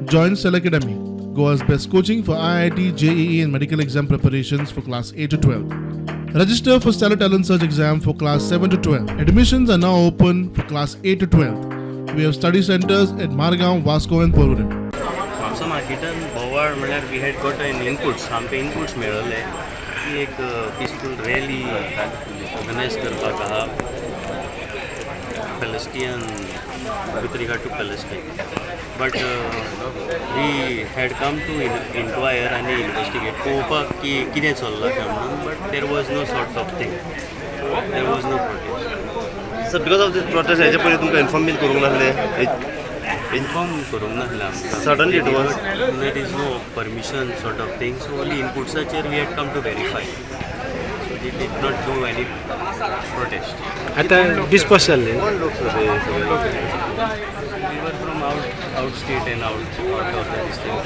Join Cell Academy, Goa's best coaching for IIT, JEE and medical exam preparations for class 8 to 12. Register for Stellar Talent Search exam for class 7 to 12. Admissions are now open for class 8 to 12. We have study centers at Margao, Vasco and Porvorim. आमचं मार्केटान बोवाळ म्हळ्यार we had got an inputs आमकां inputs मेळ्ळले की एक peaceful rally organise करपाक आहा Palestinian with regard to Palestine but we had come to inquire आनी इन्वेस्टिगेट पळोवपाक की कितें चल्लां काय म्हणून but there was no sort of thing there was no protest sir because of this protest हेजे पयलीं तुमकां इन्फॉर्म बीन करूंक नासलें इन्फॉर्म करूंक नासलें आमकां Suddenly it was- there is no permission sort of thing so only इनपुट्साचेर we had come to verify so they did not do any protest आता डिस्पोज जाल्ले कोण लोक सर हे सगळे We were from out state and out of this thing.